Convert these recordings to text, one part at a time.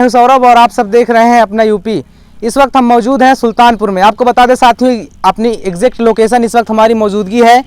सौरभ और आप सब देख रहे हैं अपना यूपी। इस वक्त हम मौजूद हैं सुल्तानपुर में। आपको बता दें साथियों, अपनी एग्जैक्ट लोकेशन इस वक्त हमारी मौजूदगी है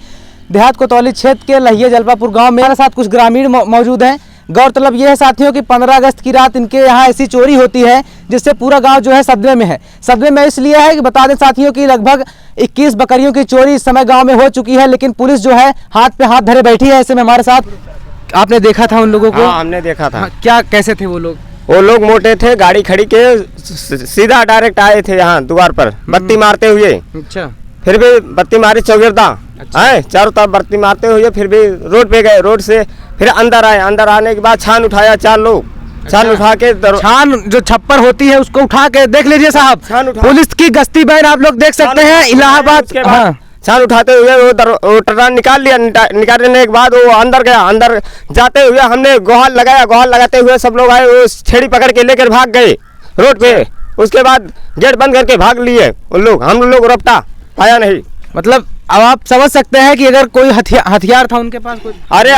देहात कोतवाली क्षेत्र के लहिया जलपापुर गांव में। हमारे साथ कुछ ग्रामीण मौजूद हैं। गौरतलब ये है साथियों कि 15 अगस्त की रात इनके यहाँ ऐसी चोरी होती है जिससे पूरा गांव जो है सदमे में है। सदमे में इसलिए है कि बता दें साथियों कि लगभग 21 बकरियों की चोरी इस समय गांव में हो चुकी है, लेकिन पुलिस जो है हाथ पे हाथ धरे बैठी है। ऐसे में हमारे साथ आपने देखा था उन लोगों को? हाँ, हमने देखा था। क्या कैसे थे वो लोग? वो लोग मोटे थे, गाड़ी खड़ी के सीधा डायरेक्ट आए थे यहाँ द्वार पर बत्ती मारते हुए। अच्छा। फिर भी बत्ती मारी चौगिरदा है, चारों तरफ बत्ती मारते हुए फिर भी रोड पे गए। रोड से फिर अंदर आए। अंदर आने के बाद छान उठाया 4 लोग। छान उठा के छान जो छप्पर होती है उसको उठा के देख लीजिए साहब। पुलिस की गश्ती बैन आप लोग देख सकते हैं इलाहाबाद। हाँ। छान उठाते हुए वो टर्रान निकाल लिया। निकालने के बाद वो अंदर गया। अंदर जाते हुए हमने गुहाल लगाया। गुहाल लगाते हुए सब लोग आए, वो छेड़ी पकड़ के लेकर भाग गए रोड पे। उसके बाद गेट बंद करके भाग लिए उन लोग। हम लोग रपटा पाया नहीं। मतलब अब आप समझ सकते हैं कि अगर कोई हथियार था उनके पास कुछ? अरे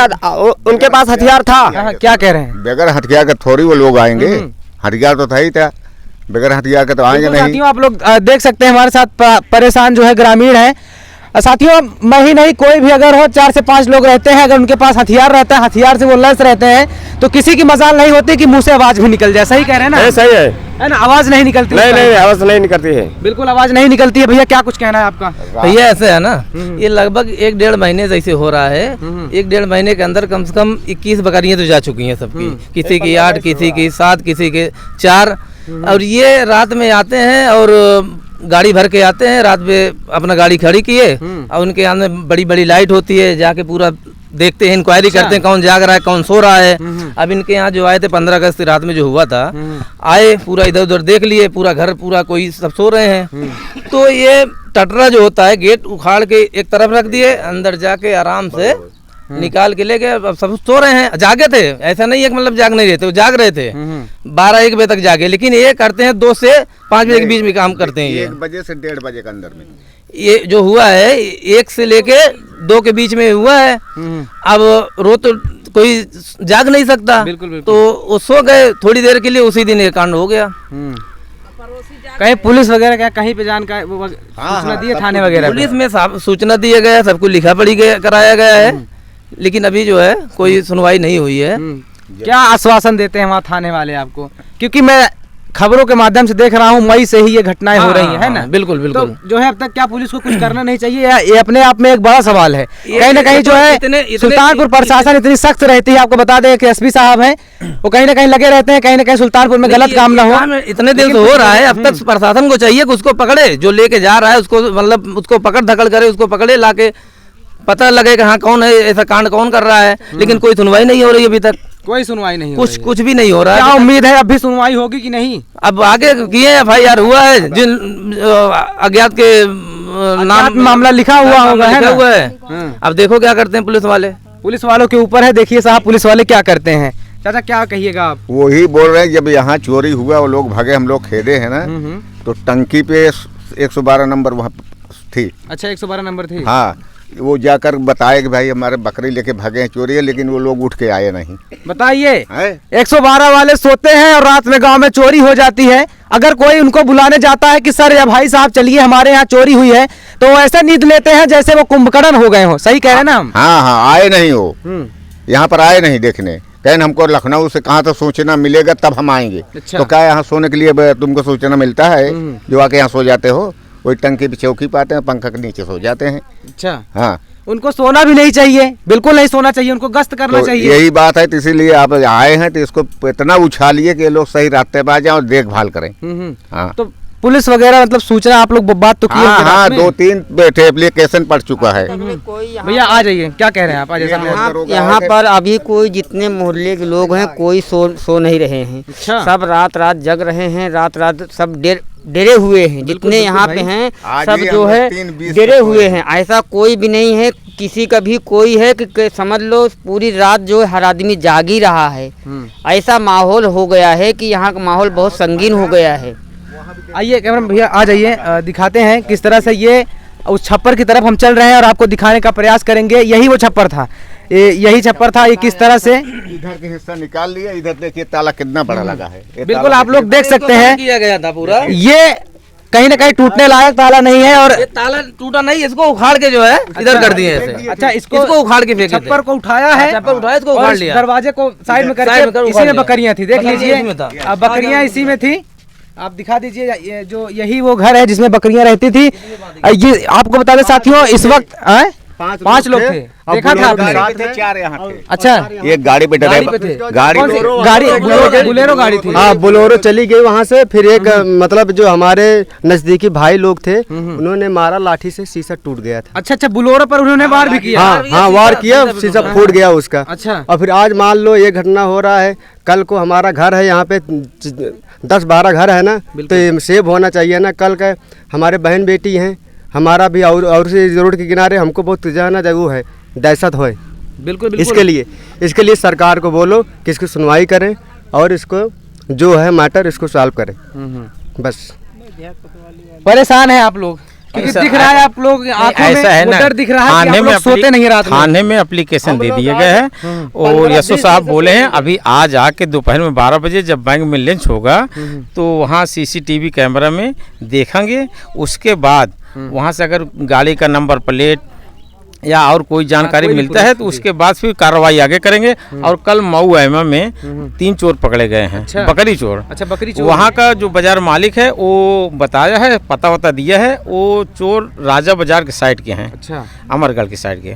उनके पास हथियार था। क्या कह रहे हैं? बगैर हथियार के थोड़ी वो लोग आएंगे। हथियार तो था ही था, बगैर हथियार के तो आएंगे नहीं। साथियों आप लोग देख सकते हैं हमारे साथ परेशान जो है ग्रामीण है। साथियों मैं ही नहीं, कोई भी अगर हो 4 से 5 लोग रहते हैं, अगर उनके पास हथियार रहता है, हथियार से वो लैस रहते हैं तो किसी की मजाल नहीं होती कि मुंह से आवाज भी निकल जाए। सही कह रहे हैं ना? सही है ना? आवाज नहीं निकलती। नहीं आवाज नहीं निकलती है, बिल्कुल आवाज नहीं निकलती है। भैया क्या कुछ कहना है आपका? भैया ऐसे है ना, ये लगभग 1-1.5 महीने से ऐसे हो रहा है। 1-1.5 महीने के अंदर कम से कम 21 बकरियां तो जा चुकी हैं सबकी। किसी की 8, किसी की 7, किसी के 4। और ये रात में आते हैं और गाड़ी भर के आते हैं। रात में अपना गाड़ी खड़ी किए और उनके यहाँ में बड़ी बड़ी लाइट होती है, जाके पूरा देखते हैं, इंक्वायरी करते हैं कौन जाग रहा है, कौन सो रहा है। अब इनके यहाँ जो आए थे 15 अगस्त रात में जो हुआ था, आए पूरा इधर उधर देख लिए, पूरा घर पूरा कोई सब सो रहे हैं। तो ये टटरा जो होता है गेट उखाड़ के एक तरफ रख दिए, अंदर जाके आराम से निकाल के ले गए। अब सब सो रहे हैं, जागे थे। ऐसा नहीं है कि मतलब जाग नहीं रहे थे, वो जाग रहे थे। 12-1 बजे तक जागे, लेकिन ये करते हैं 2 से 5 बजे के बीच में काम करते हैं। ये 1 बजे से 1:30 बजे के अंदर में ये जो हुआ है 1 से लेके 2 के बीच में हुआ है। अब रोज तो कोई जाग नहीं सकता। बिल्कुल। तो वो सो गए थोड़ी देर के लिए, उसी दिन ये कांड हो गया। कहीं पुलिस वगैरह क्या कहीं पे जानकारी सूचना दी है थाने वगैरह? पुलिस में सूचना दिया गया, सबको लिखा पढ़ी कराया गया है, लेकिन अभी जो है कोई सुनवाई नहीं हुई है। क्या आश्वासन देते हैं वहाँ थाने वाले आपको? क्योंकि मैं खबरों के माध्यम से देख रहा हूँ मई से ही ये घटनाएं हो रही है ना? बिल्कुल। तो जो है अब तक क्या पुलिस को कुछ करना नहीं चाहिए? ये अपने आप में एक बड़ा सवाल है। कहीं ना कहीं जो है सुल्तानपुर प्रशासन इतनी सख्त रहती है। आपको बता दें कि एसपी साहब हैं, वो कहीं ना कहीं लगे रहते हैं, कहीं ना कहीं सुल्तानपुर में गलत काम ना हो। इतने दिन से हो रहा है, अब तक प्रशासन को चाहिए कि उसको पकड़े, जो लेके जा रहा है उसको, मतलब उसको पकड़ धकड़ करे, उसको पकड़े, लाके पता लगे कि हाँ कौन है, ऐसा कांड कौन कर रहा है। लेकिन कोई सुनवाई नहीं हो रही अभी तक। कोई सुनवाई नहीं, कुछ भी नहीं हो रहा है। क्या उम्मीद है अब भी सुनवाई होगी कि नहीं? अब आगे किए FIR हुआ है, जिन अज्ञात के नाम मामला लिखा हुआ होगा, लिखा हुआ है। अब देखो क्या करते हैं पुलिस वाले। पुलिस वालों के ऊपर है। देखिए साहब पुलिस वाले क्या करते हैं। चाचा क्या कहिएगा आप? वही बोल रहे हैं, जब यहाँ चोरी हुआ वो लोग भागे, हम लोग खेदे हैं ना, तो टंकी पे 112 नंबर वहाँ थी। अच्छा 112 नंबर थी? हाँ, वो जाकर बताए कि भाई हमारे बकरी लेके भागे हैं, चोरी है, लेकिन वो लोग उठ के आए नहीं। बताइए 112 वाले सोते हैं और रात में गांव में चोरी हो जाती है। अगर कोई उनको बुलाने जाता है कि सर या भाई साहब चलिए हमारे यहाँ चोरी हुई है, तो वो ऐसे नींद लेते हैं जैसे वो कुंभकर्ण हो गए हो। सही कह रहे हैं ना हम? हाँ, आए नहीं हो, यहाँ पर आए नहीं देखने। कहीं हमको लखनऊ से कहाँ तो सूचना मिलेगा तब हम आएंगे। अच्छा। तो क्या यहाँ सोने के लिए तुमको सूचना मिलता है जो आके यहाँ सो जाते हो? वही टंकी पे चौकी पाते हैं, पंखा के नीचे सो जाते हैं। अच्छा। हाँ, उनको सोना भी नहीं चाहिए, बिल्कुल नहीं सोना चाहिए, उनको गश्त करना तो चाहिए। यही बात है, तो इसीलिए आप आए हैं तो इसको इतना उछालिए कि लोग सही रास्ते पे आ जाए और देखभाल करें। हाँ, तो पुलिस वगैरह मतलब सूचना आप लोग बात तो किए? हाँ, 2-3 बैठे एप्लीकेशन पड़ चुका है। भैया आ जाइए, क्या कह रहे हैं आप? आ जाइए। यहाँ पर अभी कोई जितने मोहल्ले के लोग हैं कोई सो नहीं रहे हैं। अच्छा। सब रात जग रहे हैं, रात सब डेरे हुए हैं। जितने यहाँ पे हैं सब जो है डेरे हुए हैं। ऐसा कोई भी नहीं है किसी का भी कोई है कि समझ लो पूरी रात जो है हर आदमी जाग ही रहा है। ऐसा माहौल हो गया है कि यहाँ का माहौल बहुत संगीन हो गया है। आइए कैमरा भैया आ जाइए, दिखाते हैं किस तरह से ये उस छप्पर की तरफ हम चल रहे हैं और आपको दिखाने का प्रयास करेंगे। यही वो छप्पर था यही छप्पर था, ये किस तरह से इधर के हिस्सा निकाल लिया, इधर देखिए ताला कितना बड़ा लगा है। ये बिल्कुल ताला आप लोग देख सकते हैं किया गया था पूरा। ये कहीं ना कहीं टूटने लायक ताला नहीं है और ये ताला टूटा नहीं, इसको उखाड़ के जो है इधर कर दिए ऐसे। अच्छा इसको उखाड़ के फेंके थे। छप्पर को उठाया है, छप्पर उठाया, इसको और उखाड़ इस लिया, दरवाजे को साइड में साइड में कर करके इसी उखाड़ में लिया। बकरियां थी, देख बकरियां लीजिए इसी में था। अब बकरियां इसी में थी। आप दिखा दीजिए ये जो यही वो घर है जिसमें बकरियां रहती थी। ये आपको बता दें साथियों, इस वक्त 5 लोग थे, देखा था आपने? गाड़ी पे थे 4 यहाँ थे। अच्छा एक गाड़ी पे गाड़ी पे थे। ड्राइवर गाड़ी कौन सी पे गाड़ी? बुलेरो गाड़ी थी। हाँ बोलेरो चली गई वहाँ से। फिर एक मतलब जो हमारे नजदीकी भाई लोग थे उन्होंने मारा, लाठी से शीशा टूट गया था। अच्छा बुलेरो पर उन्होंने वार भी किया। हाँ वार किया, शीशा फूट गया उसका। अच्छा और फिर आज मान लो ये घटना हो रहा है, कल को हमारा घर है यहाँ पे 10-12 घर है ना, तो ये सेव होना चाहिए ना। कल का हमारे बहन बेटी हैं, हमारा भी और से रोड के किनारे हमको बहुत जो है ना वो है दहशत हो। बिल्कुल इसके लिए सरकार को बोलो कि इसकी सुनवाई करें और इसको जो है मैटर इसको सॉल्व करें। बस परेशान है आप लोग क्योंकि दिख रहा है आप लोग आंखों में ऐसा है वो ना, डर दिख रहा है कि थाने आप में लोग सोते नहीं रात में। थाने में एप्लीकेशन दे दिए गए हैं और यशो साहब बोले हैं अभी आज आके दोपहर में 12 बजे जब बैंक में लंच होगा तो वहाँ सीसीटीवी कैमरा में देखेंगे। उसके बाद वहाँ से अगर गाड़ी का नंबर प्लेट या और कोई जानकारी मिलता है तो उसके बाद फिर कार्रवाई आगे करेंगे। और कल मऊ एमा में 3 चोर पकड़े गए हैं। अच्छा। बकरी चोर। अच्छा बकरी चोर। वहाँ का जो बाजार मालिक है वो बताया है, पता वता दिया है, वो चोर राजा बाजार के साइड के हैं। अच्छा अमरगढ़ की साइड के,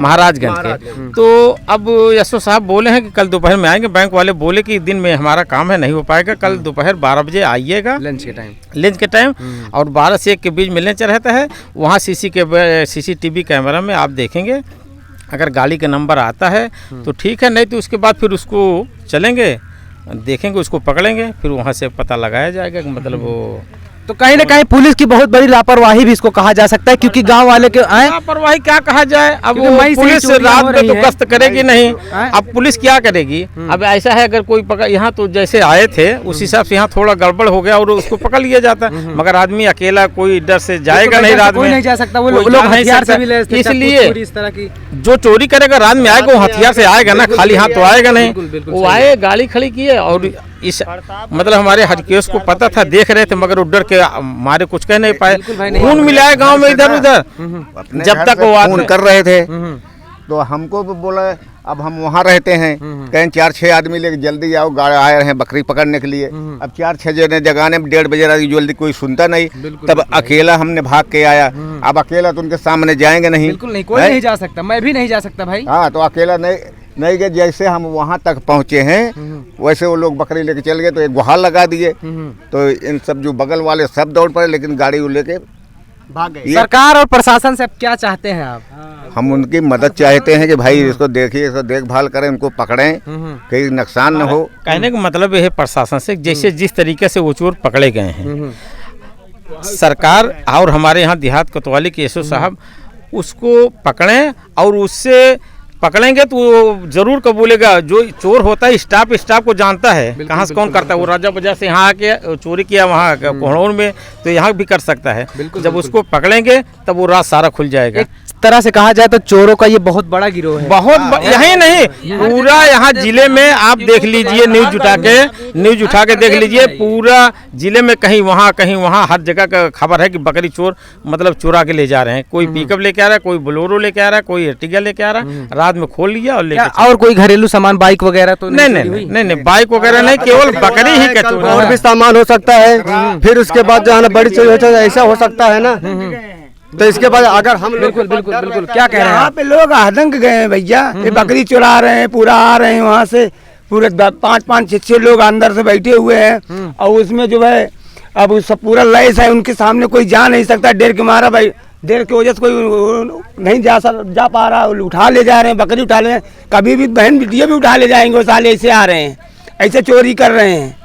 महाराजगंज के। तो अब यशो साहब बोले हैं कि कल दोपहर में आएंगे। बैंक वाले बोले कि दिन में हमारा काम है, नहीं हो पाएगा, कल दोपहर 12 बजे आइएगा लंच के टाइम और 12 से 1 के बीच में लंच रहता है। वहाँ सीसीटीवी कैमरा में आप देखेंगे, अगर गाड़ी का नंबर आता है तो ठीक है, नहीं तो उसके बाद फिर उसको चलेंगे, देखेंगे, उसको पकड़ेंगे, फिर वहाँ से पता लगाया जाएगा कि मतलब वो। तो कहीं ना कहीं पुलिस की बहुत बड़ी लापरवाही भी इसको कहा जा सकता है क्योंकि गांव वाले के लापरवाही क्या कहा जाए। अब क्योंकि मई से पुलिस चोरियां रात हो में रही तो है। गश्त करेगी नहीं। हैं? अब पुलिस क्या करेगी? अब ऐसा है अगर कोई पकड़, यहाँ तो जैसे आए थे उस हिसाब से यहाँ थोड़ा गड़बड़ हो गया और उसको पकड़ लिया जाता। मगर आदमी अकेला कोई डर से जाएगा नहीं रात में, कोई नहीं जा सकता। वो कोई लोग जा नहीं हथियार से सकता। भी लैस थे, इसलिए चप्पू, इस तरह की। जो चोरी करेगा रात में आएगा, वो हथियार से आएगा ना, खाली हाथ तो आएगा नहीं। बिल्कुल वो आए, गाड़ी खड़ी किए और इस मतलब हमारे हरकेश को पता था, देख रहे थे, मगर वो डर के मारे कुछ कह नहीं पाए। खून मिलाए गांव में इधर उधर अपने जब घर तक से वो फोन कर रहे थे तो हमको भी बोला अब हम वहाँ रहते हैं, कहीं 4-6 आदमी लेके जल्दी आओ, गाड़ी आए रहे हैं बकरी पकड़ने के लिए। अब 4-6 जने जगाने में 1:30 बजे रात जल्दी कोई सुनता नहीं। तब अकेला हमने भाग के आया। अब अकेला तो उनके सामने जाएंगे नहीं। बिल्कुल नहीं, कोई नहीं जा सकता, मैं भी नहीं जा सकता भाई। हाँ तो अकेला नहीं गए। जैसे हम वहाँ तक पहुँचे हैं वैसे वो लोग बकरी लेके चल गए, तो एक गुहार लगा दिए। तो इन सब जो बगल वाले सब दौड़ पड़े, लेकिन गाड़ी वो लेके भाग गए। सरकार और प्रशासन से अब क्या चाहते हैं आप? हम उनकी मदद चाहते हैं कि भाई इसको देखिए, इसको देखभाल करें, उनको पकड़ें, कहीं नुकसान न हो। कहने का मतलब यह है प्रशासन से, जैसे जिस तरीके से वो चोर पकड़े गए हैं, सरकार और हमारे यहाँ देहात कोतवाली के एसओ साहब उसको पकड़ें और उससे पकड़ेंगे तो वो जरूर कबूलेगा। जो चोर होता है स्टाफ को जानता है कहाँ से कौन करता है। वो राजा बाजार से यहाँ आके चोरी किया वहाँ कोहड़ौन में, तो यहाँ भी कर सकता है। जब उसको पकड़ेंगे तब वो राज सारा खुल जाएगा। तरह से कहा जाए तो चोरों का ये बहुत बड़ा गिरोह है। यही नहीं, पूरा यहाँ जिले में आप देख लीजिए, न्यूज उठा के देख लीजिए, पूरा जिले में कहीं वहाँ हर जगह का खबर है कि बकरी चोर मतलब चुरा के ले जा रहे हैं। कोई पिकअप लेके आ रहा है, कोई बोलेरो लेके आ रहा है, कोई अर्टिगा लेके आ रहा है, रात में खोल लिया और लेके। और कोई घरेलू सामान, बाइक वगैरह तो नहीं, बाइक वगैरह नहीं, केवल बकरी ही का चोरी। और भी सामान हो सकता है। फिर उसके बाद जो है ना बड़ी चोरी होता है, ऐसा हो सकता है ना। तो इसके बाद अगर हम बिल्कुल क्या कह रहे हैं? यहाँ पे लोग आतंक गए हैं भैया, ये बकरी चुरा रहे हैं, पूरा आ रहे हैं वहाँ से, पूरे 5-5-6 लोग अंदर से बैठे हुए हैं। और उसमें जो है अब सब पूरा लैस है, उनके सामने कोई जा नहीं सकता, डर के मारा भाई, डर की वजह से कोई नहीं जा पा रहा। उठा ले जा रहे हैं, बकरी उठा ले, कभी भी बहन बिटिया भी उठा ले जाएंगे। वो साले ऐसे आ रहे हैं, ऐसे चोरी कर रहे हैं,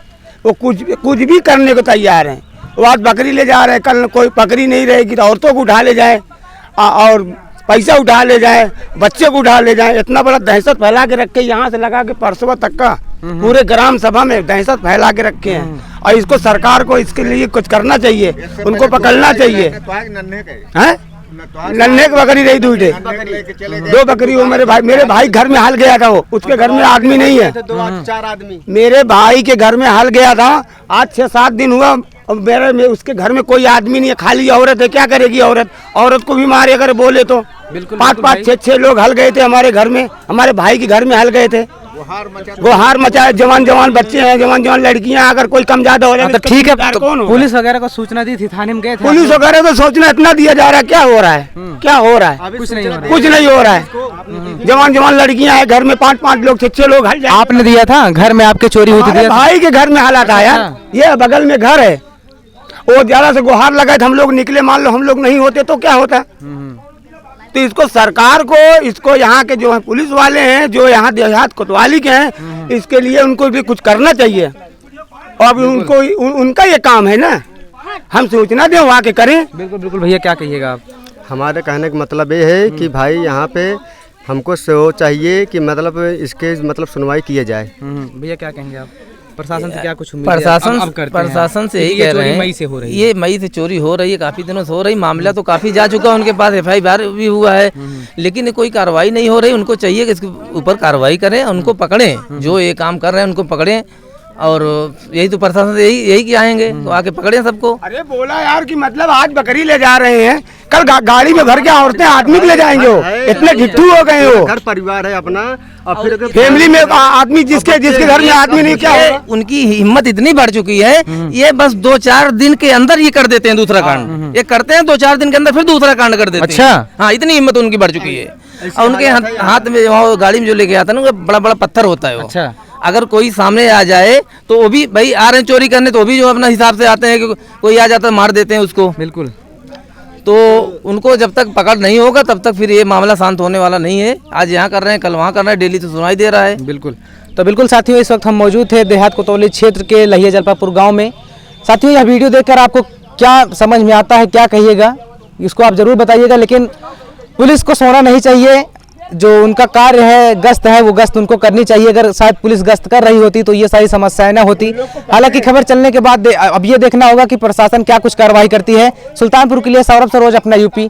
वो कुछ भी करने को तैयार हैं। वो आज बकरी ले जा रहे हैं, कल कोई बकरी नहीं रहेगी तो औरतों को उठा ले जाए और पैसा उठा ले जाए, बच्चे को उठा ले जाए। इतना बड़ा दहशत फैला के रखे, यहाँ से लगा के परसों तक का पूरे ग्राम सभा में दहशत फैला के रखे हैं। और इसको सरकार को इसके लिए कुछ करना चाहिए, उनको पकड़ना चाहिए। हैं नन्हे की बकरी रही दूटे, 2 बकरी। वो मेरे भाई घर में हाल गया था, वो उसके घर में आदमी नहीं है, 2-4 आदमी। मेरे भाई के घर में हाल गया था, आज 6-7 दिन हुआ। अब मेरे उसके घर में कोई आदमी नहीं है, खाली औरत है। क्या करेगी औरत को भी मारे अगर बोले तो। 5-5, 6-6 लोग हल गए थे हमारे घर में, हमारे भाई के घर में हल गए थे। गुहार मचाए, जवान बच्चे हैं, जवान लड़कियां, अगर कोई कम ज्यादा हो जाए तो ठीक है। तो कौन होगा? पुलिस वगैरह को सूचना दी थी, थाने में गए थे? पुलिस वगैरह तो सोचना इतना दिया जा रहा है, क्या हो रहा है, क्या हो रहा है? कुछ नहीं हो रहा है। कुछ नहीं हो रहा है। जवान लड़कियां हैं घर में, 5-5 लोग, 6-6 लोग हल जाए। आपने दिया था घर में, आपके चोरी हुई थी? भाई के घर में हाला था यार, ये बगल में घर है। वो ज्यादा से गुहार लगाए थे, हम लोग निकले, मान लो हम लोग नहीं होते तो क्या होता। तो इसको सरकार को, इसको यहाँ के जो है पुलिस वाले हैं, जो यहाँ देहात कोतवाली के हैं, इसके लिए उनको भी कुछ करना चाहिए। और उनको उनका ये काम है ना, हम सूचना दें वहाँ के करें। बिल्कुल बिल्कुल भैया, क्या कहिएगा आप? हमारे कहने का मतलब ये है कि भाई यहाँ पे हमको चाहिए कि मतलब इसके मतलब सुनवाई किया जाए। भैया क्या कहेंगे आप? प्रशासन से क्या कुछ उम्मीद प्रशासन से यही कह रहे हैं, मई से हो रही है, ये मई से चोरी हो रही है, काफी दिनों से हो रही। मामला तो काफी जा चुका है, उनके पास FIR भी हुआ है, लेकिन कोई कार्रवाई नहीं हो रही। उनको चाहिए कि इसके ऊपर कार्रवाई करें, उनको पकड़ें, जो ये काम कर रहे हैं उनको पकड़ें। और यही तो प्रशासन से यही कि आएंगे तो आके पकड़े सबको। अरे बोला यार कि मतलब आज बकरी ले जा रहे हैं, कल गाड़ी में भर के औरतें आदमी भी ले जाएंगे। वो इतने ढिट्ठू हो गए, हो घर परिवार है अपना, और फिर फैमिली में आदमी जिसके घर में आदमी नहीं, क्या होगा? उनकी हिम्मत इतनी बढ़ चुकी है, ये बस 2-4 दिन के अंदर ये कर देते हैं दूसरा कांड। ये करते हैं 2-4 दिन के अंदर, फिर दूसरा कांड कर देते हैं। अच्छा, हाँ, इतनी हिम्मत उनकी बढ़ चुकी है। और उनके हाथ में गाड़ी में जो लेके आता है ना, बड़ा बड़ा पत्थर होता है वो। अच्छा, अगर कोई सामने आ जाए तो वो भी भाई आ रहे हैं चोरी करने, तो वो भी जो अपना हिसाब से आते हैं कि कोई आ जाता है मार देते हैं उसको। बिल्कुल। तो उनको जब तक पकड़ नहीं होगा तब तक फिर ये मामला शांत होने वाला नहीं है। आज यहाँ कर रहे हैं, कल वहाँ कर रहे हैं, डेली तो सुनाई दे रहा है। बिल्कुल। तो बिल्कुल साथियों, इस वक्त हम मौजूद थे देहात कोतवाली क्षेत्र के लहिया जलपापुर गाँव में। साथियों, यह वीडियो देखकर आपको क्या समझ में आता है, क्या कहिएगा, इसको आप जरूर बताइएगा। लेकिन पुलिस को सोना नहीं चाहिए, जो उनका कार्य है, गश्त है, वो गश्त उनको करनी चाहिए। अगर शायद पुलिस गश्त कर रही होती तो ये सारी समस्याएं ना होती। हालांकि खबर चलने के बाद अब ये देखना होगा कि प्रशासन क्या कुछ कार्रवाई करती है। सुल्तानपुर के लिए सौरभ सरोज, अपना यूपी।